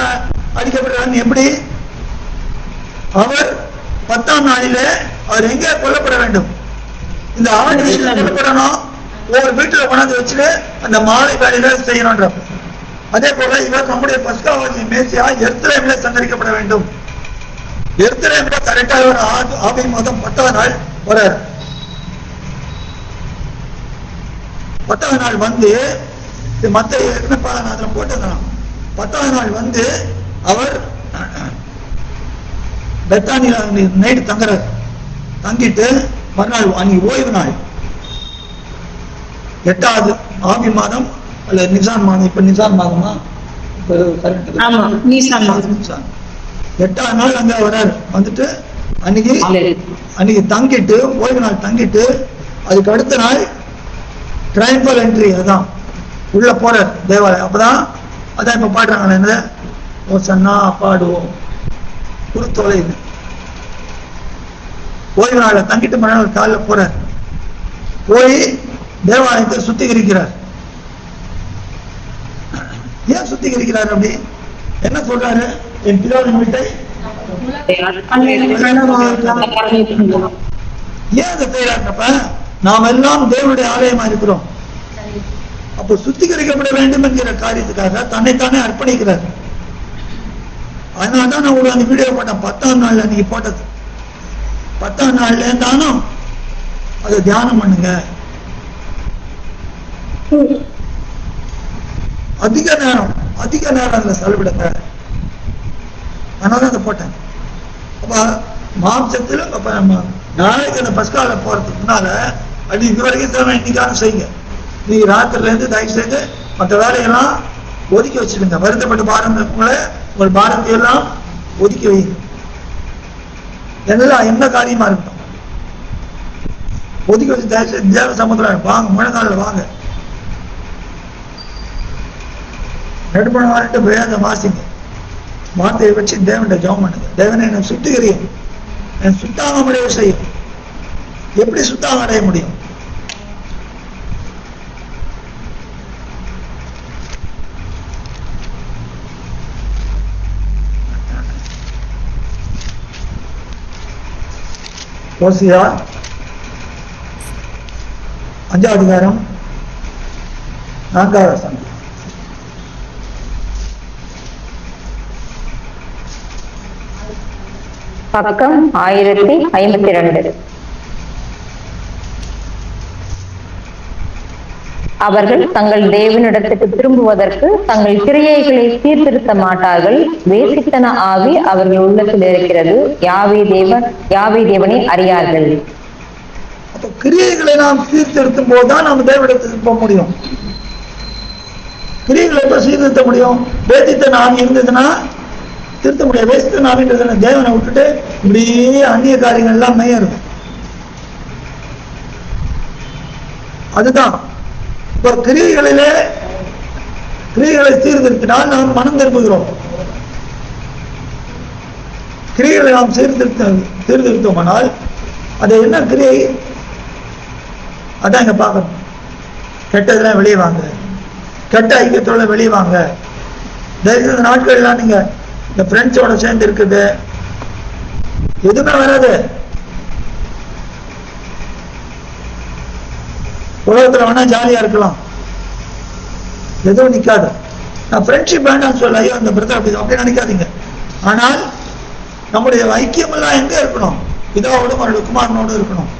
அடிக்கப்படுறாங்க. எப்படி? அவர் 10ஆம் நாளிலே அவர் எங்கே கொல்லப்பட வேண்டும்? இந்த ஆடு வீட்டில் கொல்லப்படணும். ஒவ்வொரு வீட்டுல கொண்டாந்து வச்சுட்டு அந்த மாலை வேலையில செய்யணும்ன்ற. அதே போல இவர் நம்முடைய பஸ்காவாகிய மேசியா எருசலேமிலே சங்கரிக்கப்பட வேண்டும். எருசலேமில கரெக்டாக ஒரு ஆவி மாதம் 10ஆம் நாள் வரார். 10ஆம் நாள் வந்து மத்த பாலநாதனம் போட்டுதான் 10ஆம் நாள் வந்து அவர் பெத்தானியா நைட்டு தங்குறார். தங்கிட்டு மறுநாள் அன்னைக்கு ஓய்வு நாள் 8வது ஆவி மாதம் அல்ல நிசான் மாதம். இப்ப நிசான் மாதமா? இப்ப கரெக்ட். ஆமா, நீசான் மாதம். 8ஆம் நாள் அங்க வரார். வந்துட்டு அன்னைக்கு தங்கிட்டு ஓய்வு நாள் தங்கிட்டு அதுக்கு அடுத்த நாள் ட்ரையம்பல் என்ட்ரி, அதான் உள்ள போறார் தேவாலயம். அப்பதான் அதான் இப்ப பாடுறாங்க, என்ன ஓசன்னா பாடுவோம் குருத்தோலை. ஓய்வு நாள தங்கிட்டு மறுநாள் காலில் போறார். போய் தேவாலயத்தை சுத்திகரிக்கிறார். ஏன் சுத்திகரிக்கிறார்? அப்படி என்ன சொல்றாரு? என் பிதாவின் வீட்டை ஏன் அதை செய்யறாருப்ப? நாம் எல்லாம் தேவனுடைய ஆலயமா இருக்கிறோம். அப்போ சுத்திகரிக்கப்பட வேண்டும் என்கிற காரியத்துக்காக தன்னைத்தானே அர்ப்பணிக்கிறார். அதனாலதான் நான் ஒரு அந்த வீடியோ போட்டேன். 10ஆம் நாள் அன்னைக்கு போட்டது. 10ஆம் நாள்ல இருந்தாலும் அதை தியானம் பண்ணுங்க. அதிக நேரம் அதுல செலவிடுங்க. அதனால அதை போட்டேன். அப்ப மாம்சத்துல அப்ப நம்ம நாளைக்கு அந்த பஸ்கால போறதுக்கு முன்னால அது இது வரைக்கும் இன்னைக்கான செய்யுங்க. நீ ராத்திரில இருந்து தயவு செய்து மற்ற வேலையெல்லாம் ஒதுக்கி வச்சிடுங்க. வருத்தப்பட்டு பாரம் உங்கள் பாரத்தை எல்லாம் ஒதுக்கி வைங்க. எல்லாம் என்ன காரியமா இருக்கட்டும் ஒதுக்கி வச்சு தயவு செய்து தேவ சமுத்திரம் வாங்க. முழங்காலில் வாங்க. நடுமண வாரிட்டு வேத வாசிங்க. வார்த்தையை வச்சு தேவன்கிட்ட ஜெபம் பண்ணுங்க. தேவனை என்னை சுத்திகரியும், என் சுத்தாகம் அடைய செய்யும். எப்படி சுத்தாகம் அடைய முடியும்? ஓசியா 5ஆம் அதிகாரம் 4வது வசனம். பக்கம் 1052. அவர்கள் தங்கள் தேவனிடத்துக்கு திரும்புவதற்கு தங்கள் கிரியைகளை சீர்திருத்த மாட்டார்கள். வேசித்தன ஆவி அவர்கள் உள்ளத்தில் இருக்கிறது. யாவே தேவனை அறியார்கள். அப்ப கிரியைகளை நாம் சீர்திருத்தும் போதுதான் நாம் தேவனிடத்துக்கு போக முடியும். கிரியைகளை எப்ப சீர்திருத்த முடியும்? வேசித்தன ஆவி இருந்ததுன்னா திருத்த முடியாது. வேசித்தன ஆவின்றது தேவனை விட்டுட்டு இப்படியே அந்நிய காரியங்கள் எல்லாம் மேயறது. அதுதான் இப்ப கிரியைகளை சீர்திருத்தினால் நாம் மனம் திரும்புகிறோம். கிரியைகளை நாம் சீர்திருத்தோமானால் அது என்ன கிரியை? அதான் இங்க பார்க்கணும். கெட்டதெல்லாம் வெளியே வாங்க. கெட்ட ஐக்கியத்தோட வெளியே வாங்க. தயவுசெய்து நாட்கள்லாம் நீங்க இந்த ஃப்ரெண்ட்ஸோட சேர்ந்து இருக்குது எதுவுமே வராது. உலகத்துல வேணா ஜாலியா இருக்கலாம், எதுவும் நிக்காது. நான் ஃப்ரெண்ட்ஷிப் வேண்டாம்னு சொல்ல, ஐயோ அந்த பிரதர் அப்படி நினைக்காதீங்க. ஆனால் நம்முடைய ஐக்கியம் எல்லாம் எங்க இருக்கணும்? பிதாவோடும் அவருடைய குமாரனோடு இருக்கணும்.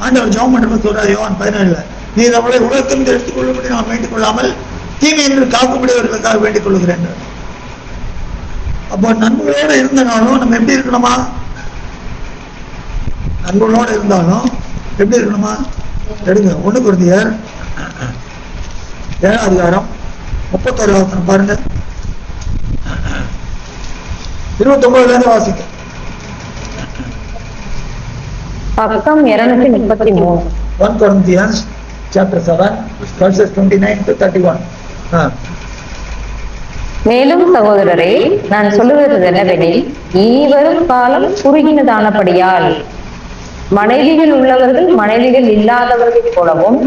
ஆண்டவர் ஜெபம் பண்றது சொல்றாரு யோவான் 17, நீ நம்மளை உலகத்திலிருந்து எடுத்துக்கொள்ளும்படி நாம் வேண்டிக் கொள்ளாமல் தீமை என்று காக்கும்படியவர்களுக்காக வேண்டிக் கொள்ளுகிறேன். அப்போ நண்பர்களோடு இருந்தனாலும் நம்ம எப்படி இருக்கணுமா? நண்பர்களோடு இருந்தாலும் எப்படி இருக்கணுமா? எடுங்க 1 கொரிந்தியர் 7ஆம் அதிகாரம் 31 வசனம் பாருங்க. 29 வாசிக்க. பக்கம் 233. 1 Corinthians chapter 7 verses 29 to 31. மேலும் சகோதரரே, நான் சொல்லுவது என்னவெனில், இனிவரும் காலம் குறுகினதானபடியால் மனைவிகள் உள்ளவர்கள் மனைவிகள் இல்லாதவர்கள் போலவும்,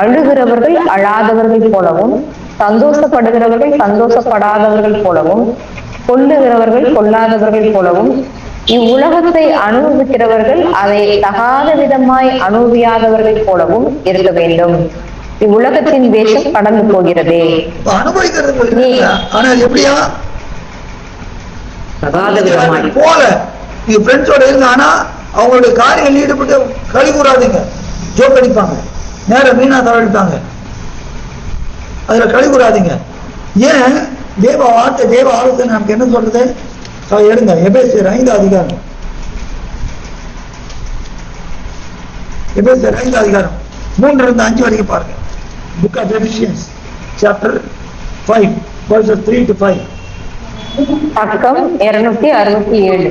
அழுகிறவர்கள் அழாதவர்கள் போலவும், சந்தோஷப்படுகிறவர்கள் சந்தோஷப்படாதவர்கள் போலவும், கொல்லுகிறவர்கள் கொல்லாதவர்கள் போலவும், இவ்வுலகத்தை அனுபவிக்கிறவர்கள் அதை தகாத விதமாய் அனுபவியாதவர்கள் போலவும் இருக்க வேண்டும். இவ்வுலகத்தின் வேஷம் கடந்து போகிறதே. அனுபவிக்கிறது ஆனால் எப்படியா தகாத விதமாய் போல நீங்க ஃப்ரெண்ட்ஸோட இருங்க. ஆனா அவங்களுடைய காரியங்கள் ஈடுபட்டு கழி கூறாதீங்க. ஜோக் அடிப்பாங்க, நேரம் வீணா தவழிப்பாங்க, அதுல கழி கூறாதீங்க. ஏன் தேவ வார்த்தை தேவ ஆலோசனை நமக்கு என்ன சொல்றது? எடுங்க எபேசியர் 5 அதிகாரம். எபேசியர் 5 அதிகாரம் 3-5 வரைக்கும் பாருங்க. Book of Ephesians chapter 5 verses 3 to 5. பக்கம் 267.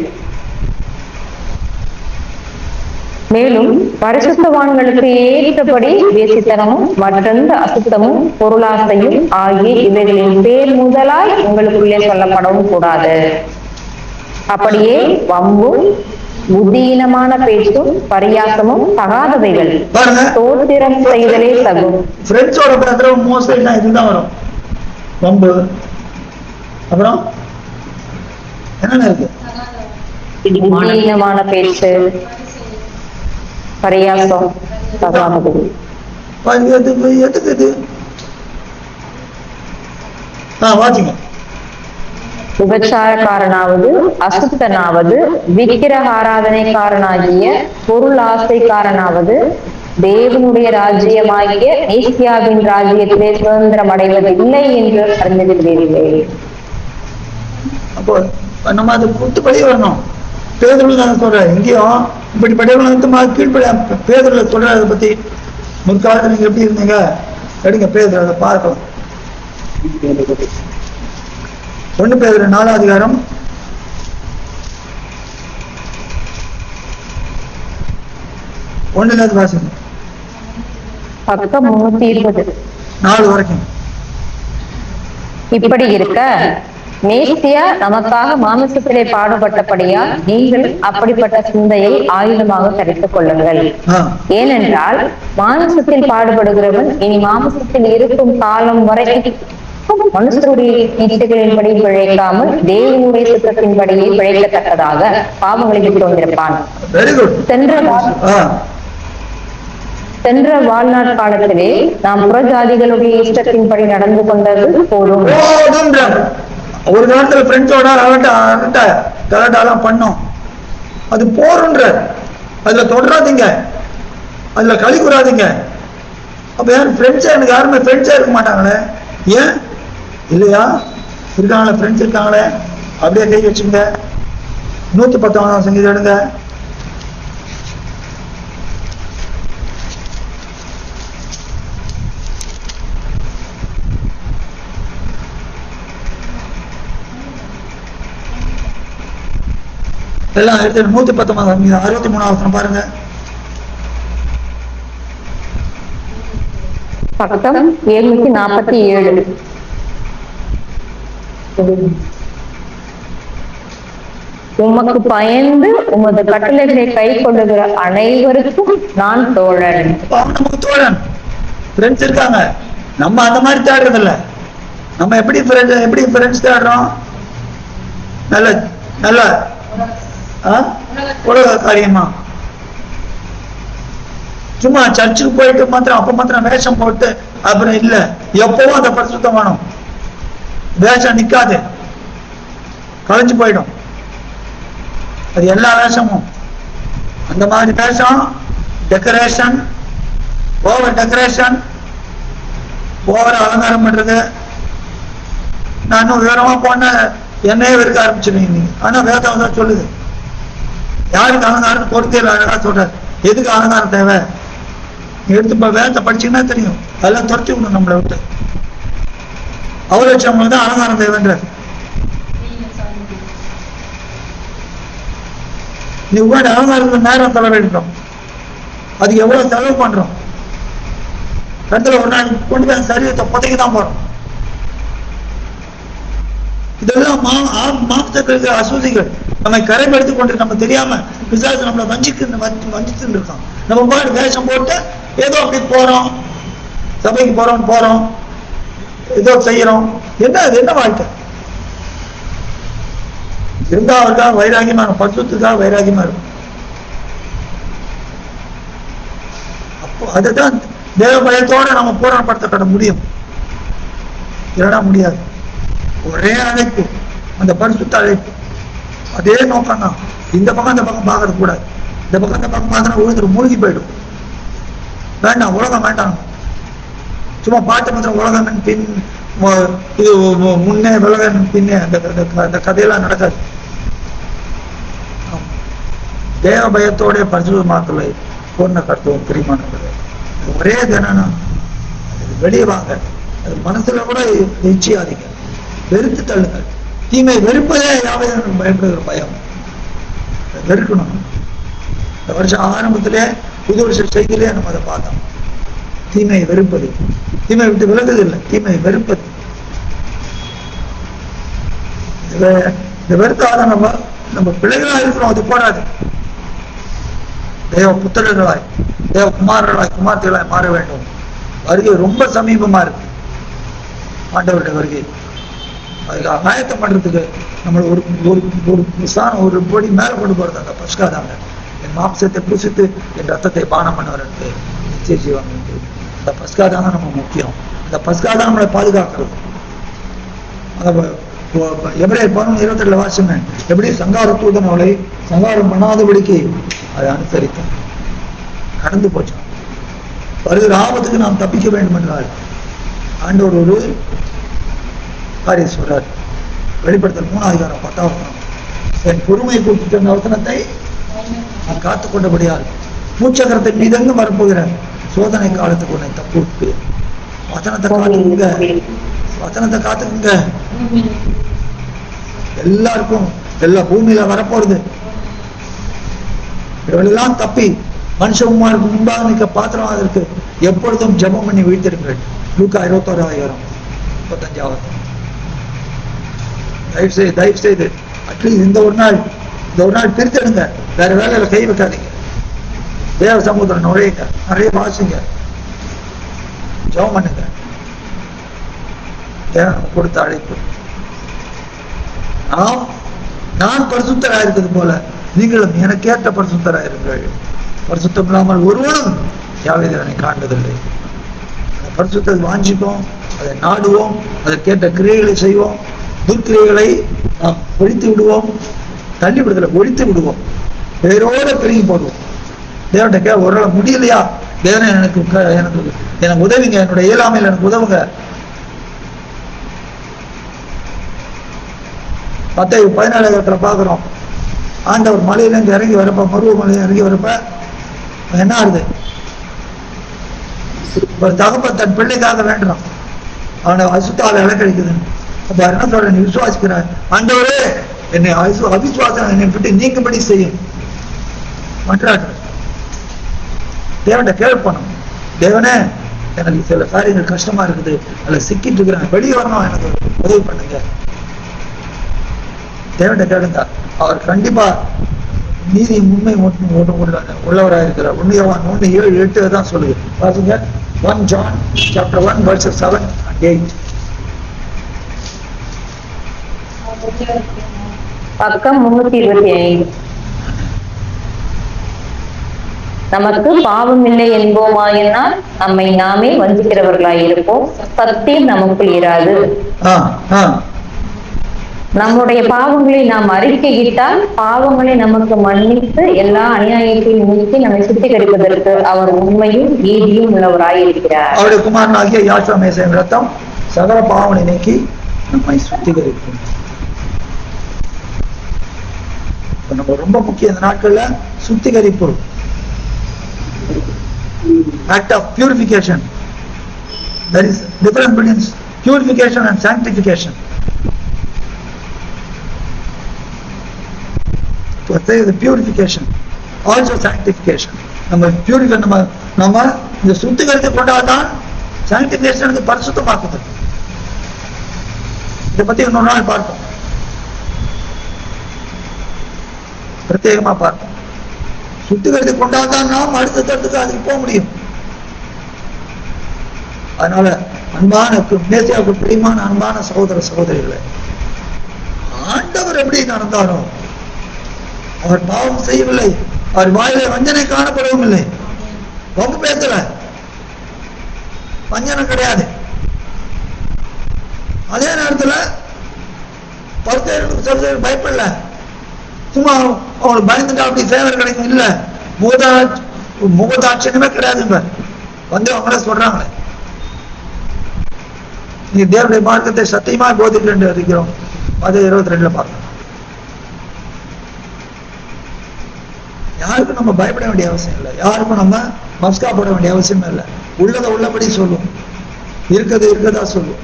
மேலும் பரிசுத்தவான்களுக்கு ஏற்றபடி வேசித்தனமும் மற்றெந்த அசுத்தமும் பொருளாசையும் ஆகிய இவைகளின் பேர் முதலாய் உங்களுக்குள்ளே சொல்லப்படவும் கூடாது. அப்படியே வம்பும் புத்தியீனமான பேச்சும் பரியாசமும் தகாதவைகள் தோத்திரம் செய்தலே தகும். ஃப்ரெண்ட்ஸோட பேசுற மோஸ்ட்லி இதுதான் வரும். வம்பு, அப்புறம் என்னென்ன இருக்கு? புத்தியீனமான பேச்சு, பரியாசம், தகாதவைகள். எதுக்கு இது? வாசிங்க. விபச்சாரக்காரனாவது, அசுத்தனாவது, விக்கிரக ஆராதனைக்காரனாகிய பொருள் ஆசைக்காரனாவது தேவனுடைய ராஜ்யமாகிய மேசியாவின் ராஜ்யத்திலே சுதந்திரம் அடைவதில்லை என்று அறிந்திருக்கிறீர்களே. அப்போ நம்ம அது கூட்டுப்படி வரணும். பேதுருல நான் சொல்றேன், இங்கேயும் இப்படி படிவன கீழ்படி பேதுருல சொல்ற அதை பத்தி முற்காலத்தில் நீங்க எப்படி இருந்தீங்க எடுங்க பேதுரு அதை பார்க்கலாம். 1 பேதுரு 4 அதிகாரம் 1 வாசிங்க. பக்கம் 320 4 வரைக்கும். இப்படி இருக்க மேசியா நமக்காக மாமிசத்திலே பாடுபட்டபடியால் நீங்கள் அப்படிப்பட்ட சிந்தையை ஆயுதமாக தரித்துக் கொள்ளுங்கள். ஏனென்றால் மாமிசத்தில் பாடுபடுகிறவன் இனி மாமிசத்தில் இருக்கும் காலம் வரை மனுஷருடைய இச்சைகளின்படி பிழைக்காமல் தேவனுடைய சுத்தத்தின்படியே பிழைக்கத்தக்கதாக பாவங்களை விட்டு வந்திருப்பான். சென்ற வாழ்நாள் காலத்திலே நாம் புறஜாதிகளுடைய இஷ்டத்தின்படி நடந்து கொண்டது போதும். ஒரு நேரத்துல ஃப்ரெண்ட்ஸோட கலாட்டாலாம் பண்ணோம், அது போறன்ற. அதுல தொடராதீங்க, அதுல களி கூறாதீங்க. அப்ப யாரும் ஃப்ரெண்ட்ஸா எனக்கு யாருமே ஃப்ரெண்ட்ஸா இருக்க மாட்டாங்களே. ஏன் இல்லையா? இருக்காங்களே, ஃப்ரெண்ட்ஸ் இருக்காங்களே. அப்படியே கை வச்சுங்க. 119 சங்கீதம் எடுங்க. எல்லாம் எடுத்து 119 சங்கீதம் 63 பாருங்க. பக்கம் 747. உமக்கு பயந்து உமது கட்டளைகளை கை கொள்ளுகிற அனைவருக்கும் நான் தோழன். நமக்கு தோழன் ஃப்ரெண்ட்ஸ் இருக்காங்க. நம்ம அந்த மாதிரி தேடுறது இல்ல. நம்ம எப்படி ஃப்ரெண்ட்ஸ் தேடுறோம்? நல்ல நல்ல உலக காரியமா? சும்மா சர்ச்சுக்கு போயிட்டு மாத்திரம் அப்ப மாத்திரம் வேஷம் போட்டு அப்புறம் இல்ல. எப்பவும் அந்த பரிசுத்தம் வேணும். வேஷம் நிக்காது, கலைஞ்சு போயிடும். அது எல்லா வேஷமும் அந்த மாதிரி வேஷம். டெக்கரேஷன், ஓவர் டெக்கரேஷன், ஓவர் அலங்காரம் பண்றது. நான் இன்னும் விவரமா போன என்னையே வெறுக்க ஆரம்பிச்சிருவீங்க. ஆனா வேதம் தான் சொல்லுது யாருக்கு அலங்காரம் பொறுத்தே அழகா சொல்றாரு. எதுக்கு அலங்காரம் தேவை? எடுத்து வேதத்தை படிச்சீங்கன்னா தெரியும். அதெல்லாம் துரத்தி விடணும் நம்மளை விட்டு. அவலட்சணங்களுக்கு தான் அலங்காரம் தேவைன்றார். நீ உட்காந்து அலங்காரத்துக்கு நேரம் செலவழிக்கிறோம். அது எவ்வளவு செலவு பண்றோம்? இடத்துல ஒரு நாள் கொண்டு போய் சரீரத்தை புதைக்க தான் போறோம். இதெல்லாம் மாம்சத்திற்கு அசூசிகள். நம்மை கரைப்படுத்திக் கொண்டு நம்ம தெரியாம பிசாசு நம்மளை வஞ்சித்து இருக்கோம். நம்ம பாடு வேஷம் போட்டு ஏதோ அப்படி போறோம், சபைக்கு போறோம், ஏதோ செய்யறோம். என்ன அது? என்ன வாழ்க்கை? இருந்தா அவருக்காக வைராகியமா இருக்கும், பரிசுத்தத்துக்காக வைராகியமா இருக்கும். அப்போ அதுதான் தேவ பயத்தோட நம்ம பூரணப்படுத்தப்பட முடியும். இல்லைன்னா முடியாது. ஒரே அழைப்பு, அந்த பரிசுத்த அழைப்பு, அதே நோக்கம் தான். இந்த பக்கம் அந்த பக்கம் பார்க்கறது கூடாது. இந்த பக்கம் அந்த பக்கம் பார்த்தா உழுதுரு மூழ்கி போயிடும். வேண்டாம், உலகம் வேண்டாம். சும்மா பாட்டு மாத்திரம் உலகம் பின் இது முன்னே விலகன் பின்னே அந்த கதையெல்லாம் நடக்காது. தேவ பயத்தோடைய பரிசுத்தமாக்கலை பூர்ண கருத்துவம் பிரியமானது. ஒரே தினம் வெளியே வாங்க. அது மனசுல கூட நிச்சயாதீங்க, வெறுத்து தள்ளுங்க. தீமை வெறுப்பதே யாவே பயப்படுகிற பயம். வெறுக்கணும். இந்த வருஷம் ஆரம்பத்திலே புது வருஷ செய்தியிலே நம்ம அதை பார்த்தோம். தீமையை வெறுப்பது, தீமை விட்டு விலகுது இல்லை, தீமையை வெறுப்பது. இந்த வெறுத்தாத நம்ம பிள்ளைகளா இருக்கிறோம், அது போராது. தேவ புத்திரர்களாய், தேவ குமாரர்களாய், குமார்த்திகளாய் மாற வேண்டும். வருகை ரொம்ப சமீபமா இருக்கு. ஆண்டவருடைய வருகை அதுக்கு ஆயத்தம் பண்றதுக்கு நம்மளை ஒரு பொடி மேல கொண்டு போறது அந்த பஸ்காதாங்க. என் மாம்சத்தை புசித்து என் ரத்தத்தை பானம் பண்ணவருக்கு நிச்சய ஜீவன் உண்டு. அந்த பஸ்காதாங்க நம்ம முக்கியம். அந்த பஸ்காதான் நம்மளை பாதுகாக்கிறது. எபிரேயர் 11:22 வாசிங்க. எப்படி சங்கார தூதன் அவளை சங்காரம் பண்ணாதபடிக்கு அதை அனுசரித்தான், கடந்து போச்சான். வருகிற ஆபத்துக்கு நாம் தப்பிக்க வேண்டும் என்றால் ஆண்டவர் ஒரு காரியம் சொல்றார். வெளிப்படுத்தல் 3:10 என் பொறுமையை குறித்து அந்த வசனத்தை நான் காத்துக் கொண்டபடியால் மூச்சகரத்தை மீதெங்கு வரப்போகிற சோதனை காலத்துக்கு உன்னை தப்பு. வசனத்தை காத்துக்குங்க, வசனத்தை காத்துக்குங்க. எல்லாருக்கும் எல்லா பூமியில வரப்போறது. இவளெல்லாம் தப்பி மனுஷகுமாருக்கு முன்பாக நிற்க பாத்திரமாக இருக்கு. எப்பொழுதும் ஜெபம் பண்ணி வீழ்த்திருங்கள். லூக்கா 21:35. தயவு செய்து அட்லீஸ்ட் இந்த ஒரு நாள் பிரித்தெடுங்க. வேற வேலையில கை வைக்காதீங்க. தேவ சமுத்திரம் நுழையுங்க, நிறைய வாசிங்க, ஜெபம் பண்ணுங்க. தேவன் கொடுத்த அழைப்பு. நான் பரிசுத்தராயிருக்கிறது போல நீங்களும் எனக்கேற்ற பரிசுத்தராயிருங்கள். பரிசுத்தம் இல்லாமல் ஒருவனும் யாவே தேவனை காண்பதில்லை. பரிசுத்தத்தை வாஞ்சிப்போம், அதை நாடுவோம், அதற்கேற்ற கிரியைகளை செய்வோம். துர்க்கிரியைகளை நாம் ஒழித்து விடுவோம். தள்ளி விடுதலை ஒழித்து விடுவோம். வேரோட பிரிங்கி போடுவோம். தேவன்கிட்ட ஒரு நாள் முடியலையா, தேவனை எனக்கு உதவிங்க, என்னுடைய இயலாமையில் எனக்கு உதவுங்க. மத்தேயு 17 பார்க்கிறோம். ஆண்டவர் மலையிலேருந்து இறங்கி வரப்ப, மருவ மலையில இறங்கி வரப்ப என்ன ஆகுது? ஒரு தகப்பன் தன் பிள்ளைக்காக வேண்டாம், அவனை அசுத்தாவை இலக்கழிக்குதுன்னு. அப்ப என்ன சொல்ற? நீ விசுவாசிக்கிறார், ஆண்டவரே என்னை அவிசுவாசம் என்னை விட்டு நீங்கும்படி செய்யும் மன்றாட்டு. தேவன்கிட்ட கேட்பணும், தேவனே எனக்கு சில காரியங்கள் கஷ்டமா இருக்குது, அதுல சிக்கிட்டு இருக்கிறேன், வெளியே வரணும், எனக்கு உதவி பண்ணுங்க. தேவன்கிட்ட கேளுங்க. அவர் கண்டிப்பா நீதி உண்மை உள்ளவராக இருக்கிறார். 1 யோவான் 1:7-8 தான் சொல்லுது. பாருங்க, 1 John chapter 1 verses 7 and 8. பக்கம் 325. நமக்கு பாவம் இல்லை என்போமாயினால் நம்மை நாமே வஞ்சிக்கிறவர்களாய் இருப்போம், சத்தியம் நமக்குள் இராது. நம்முடைய பாவங்களை நாம் அறிக்கையிட்டால் பாவங்களை நமக்கு மன்னித்து எல்லா அநியாயத்தையும் நீக்கி நம்மை சுத்திகரிப்பதற்கு அவர் உண்மையும் நீதியும் உள்ளவராய் இருக்கிறார். அவருடைய குமாரனாகிய யாசுவா மேசியாவின் ரத்தம் சகல பாவங்களை நீக்கி நம்மை சுத்திகரிக்கும். நம்ம ரொம்ப முக்கியம் இந்த நாட்கள்ல சுத்திகரிப்பு, act of purification. There is difference between purification and sanctification. To say the purification, also sanctification. நம்ம பியூரிஃபை நம்ம இந்த சுத்திகரித்து கொண்டாதான் சாங்டிஃபிகேஷன் பரிசுத்தமாக்குது. இதை பத்தி இன்னொரு நாள் பார்ப்போம். பிரத்யேகமா பார்க்கணும். சுத்திகரித்து கொண்டாதான் நாம் அடுத்த தட்டுக்கு அதுக்கு போக முடியும். அதனால அன்பான மேசியாவுக்கு பிரியமான அன்பான சகோதர சகோதரிகளை, ஆண்டவர் எப்படி நடந்தாரோ, அவர் பாவம் செய்யவில்லை, அவர் வாயிலே வஞ்சனை காணப்படவும் இல்லை, ரொம்ப பேசல, வஞ்சனம் கிடையாது. அதே நேரத்துல பரிசேயர்களுக்கு பயப்படல, சும்மா அவங்களுக்கு பயந்துட்டா அப்படி சேவை கிடைக்கும் இல்ல, முகதாட்சணமே கிடையாதுங்க. வந்து அவங்கள சொல்றாங்களே, நீங்க தேவனுடைய மார்க்கத்தை சத்தியமா போதிக்கல இருக்கிறோம். அது 22 பார்க்கணும். யாருக்கும் நம்ம பயப்பட வேண்டிய அவசியம் இல்லை, யாருக்கும் நம்ம மஸ்காப்பட வேண்டிய அவசியம் இல்லை. உள்ளதை உள்ளபடி சொல்லும், இருக்கதா சொல்லும்.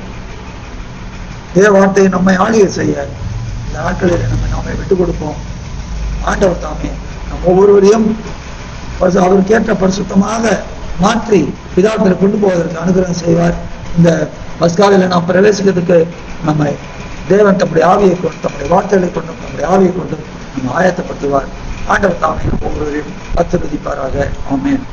தேவ வார்த்தையை நம்மை ஆளுகை செய்ய இந்த நாட்களில் நம்மை விட்டுக் கொடுப்போம். ஆண்டவர் தாமே நம் ஒவ்வொருவரையும் அவருக்கேற்ற பரிசுத்தமாக மாற்றி பிதாவிடத்தில் கொண்டு போவதற்கு அனுகிரகம் செய்வார். இந்த பஸ்காலில நாம் பிரவேசிக்கிறதுக்கு நம்மை தேவன் தம்முடைய ஆவியை கொண்டு, தம்முடைய வார்த்தைகளை கொண்டு, நம்முடைய ஆவியை கொண்டு நம்ம ஆயத்தப்படுத்துவார். ஆண்டவர் தாமே ஒவ்வொருவரையும் ஆசீர்வதிப்பாராக. ஆமென்.